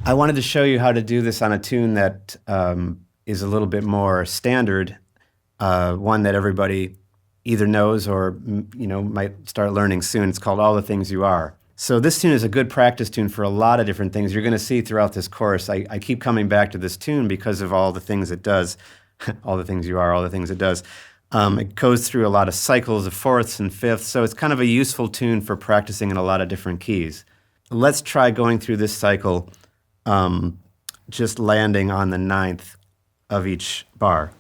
I wanted to show you how to do this on a tune that is a little bit more standard, one that everybody either knows or might start learning soon. It's called All the Things You Are. So this tune is a good practice tune for a lot of different things. You're going to see throughout this course, I keep coming back to this tune because of all the things it does. All the things you are, all the things it does. It goes through a lot of cycles of fourths and fifths, so it's kind of a useful tune for practicing in a lot of different keys. Let's try going through this cycle, just landing on the ninth of each bar.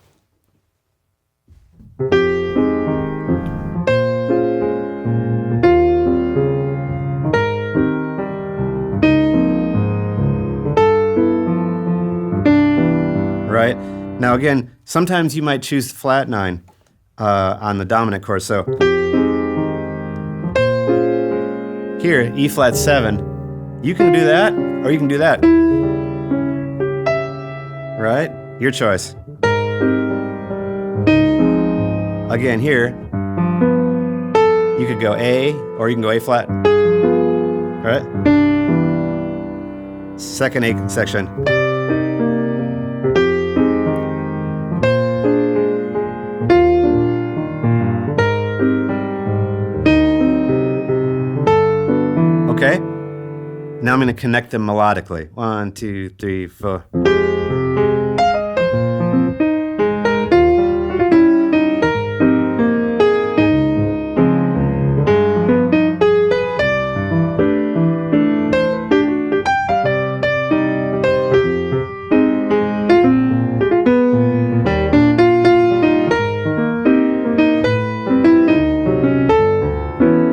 Right? Now again, sometimes you might choose flat 9 on the dominant chord. So here, E flat 7, you can do that or you can do that. Right? Your choice. Again, here, you could go A or you can go A flat. Right? Second A section. Okay, now I'm going to connect them melodically. 1, 2, 3, 4.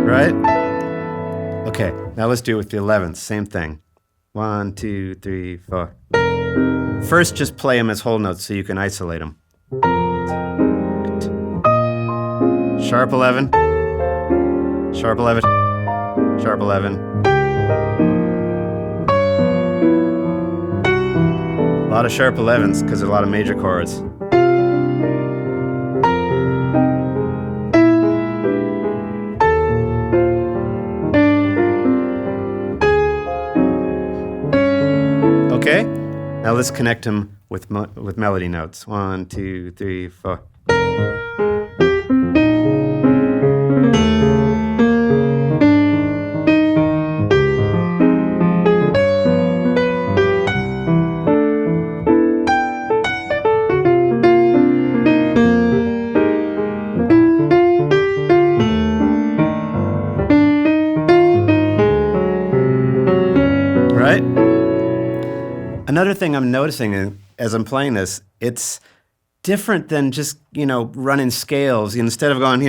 Right? Okay, now let's do it with the 11th, same thing. 1, 2, 3, 4. First, just play them as whole notes so you can isolate them. Sharp 11, sharp 11, sharp 11. A lot of sharp 11s because there's a lot of major chords. Okay, now let's connect them with melody notes. 1, 2, 3, 4. Right? Another thing I'm noticing as I'm playing this, it's different than just, running scales. Instead of going,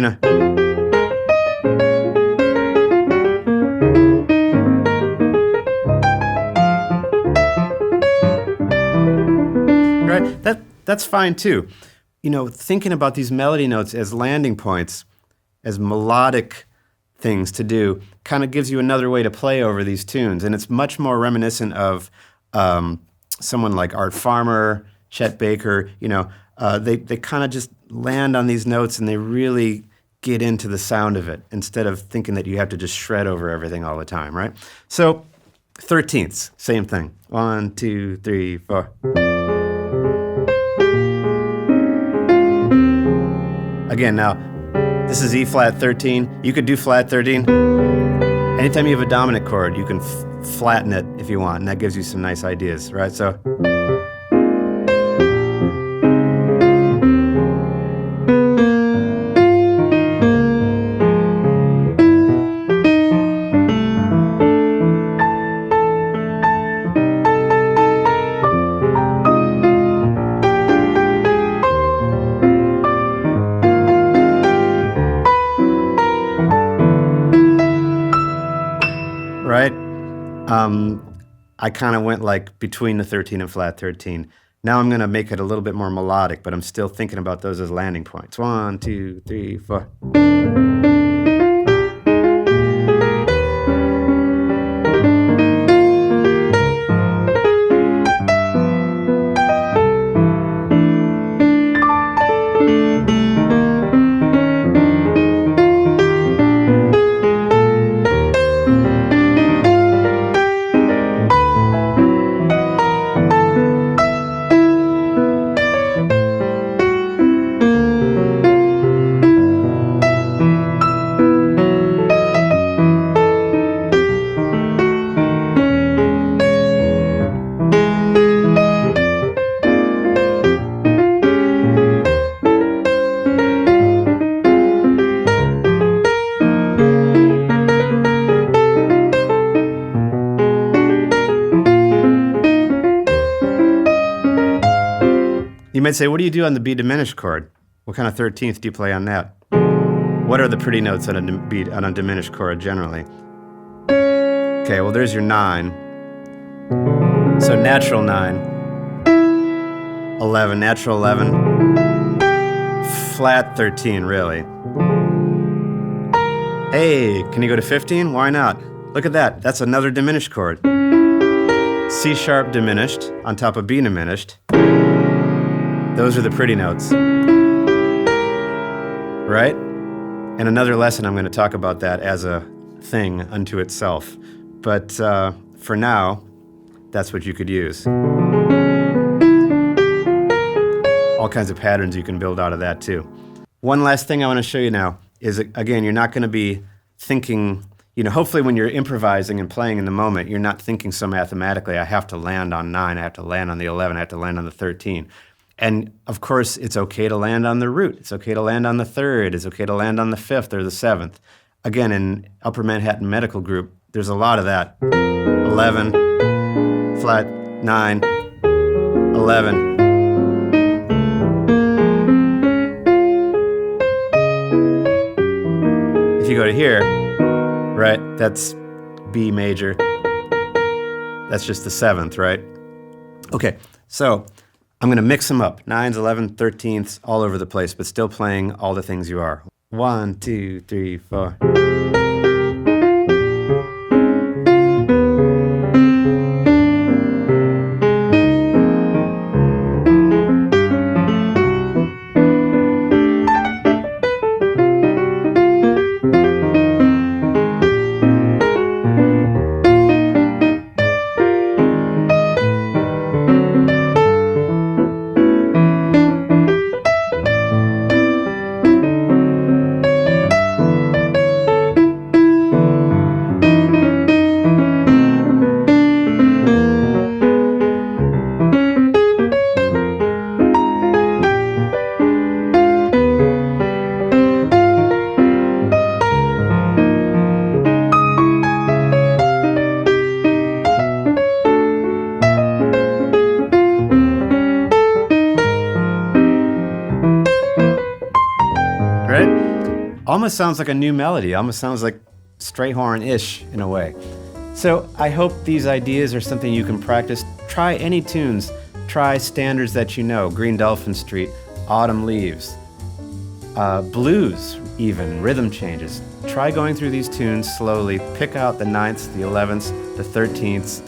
right? That's fine too. Thinking about these melody notes as landing points, as melodic things to do, kind of gives you another way to play over these tunes. And it's much more reminiscent of someone like Art Farmer, Chet Baker. They kind of just land on these notes and they really get into the sound of it instead of thinking that you have to just shred over everything all the time, right? So 13ths, same thing. 1, 2, 3, 4. Again, now, this is E flat 13. You could do flat 13. Anytime you have a dominant chord, you can flatten it if you want, and that gives you some nice ideas, right? So, right? I kind of went like between the 13 and flat 13. Now I'm going to make it a little bit more melodic, but I'm still thinking about those as landing points. 1, 2, 3, 4. You might say, what do you do on the B diminished chord? What kind of 13th do you play on that? What are the pretty notes on a diminished chord generally? Okay, well there's your 9. So natural 9, 11, natural 11, flat 13 really. Hey, can you go to 15? Why not? Look at that, that's another diminished chord. C sharp diminished on top of B diminished. Those are the pretty notes, right? And another lesson, I'm going to talk about that as a thing unto itself. But for now, that's what you could use. All kinds of patterns you can build out of that too. One last thing I want to show you now is, again, you're not going to be thinking, hopefully when you're improvising and playing in the moment, you're not thinking so mathematically, I have to land on 9, I have to land on the 11, I have to land on the 13. And of course, it's okay to land on the root. It's okay to land on the 3rd. It's okay to land on the 5th or the 7th. Again, in Upper Manhattan Medical Group, there's a lot of that. 11, flat, 9, 11. If you go to here, right, that's B major. That's just the 7th, right? Okay, so I'm going to mix them up. 9s, 11s, 13ths, all over the place, but still playing all the things you are. 1, 2, 3, 4. Almost sounds like a new melody, almost sounds like Strayhorn-ish in a way. So I hope these ideas are something you can practice. Try any tunes, try standards that you know, Green Dolphin Street, Autumn Leaves, blues even, rhythm changes. Try going through these tunes slowly, pick out the 9ths, the 11ths, the 13ths,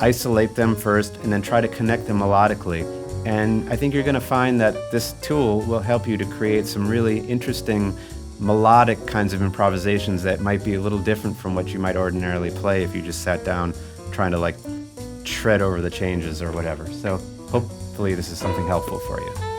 isolate them first, and then try to connect them melodically. And I think you're going to find that this tool will help you to create some really interesting melodic kinds of improvisations that might be a little different from what you might ordinarily play if you just sat down trying to tread over the changes or whatever. So hopefully this is something helpful for you.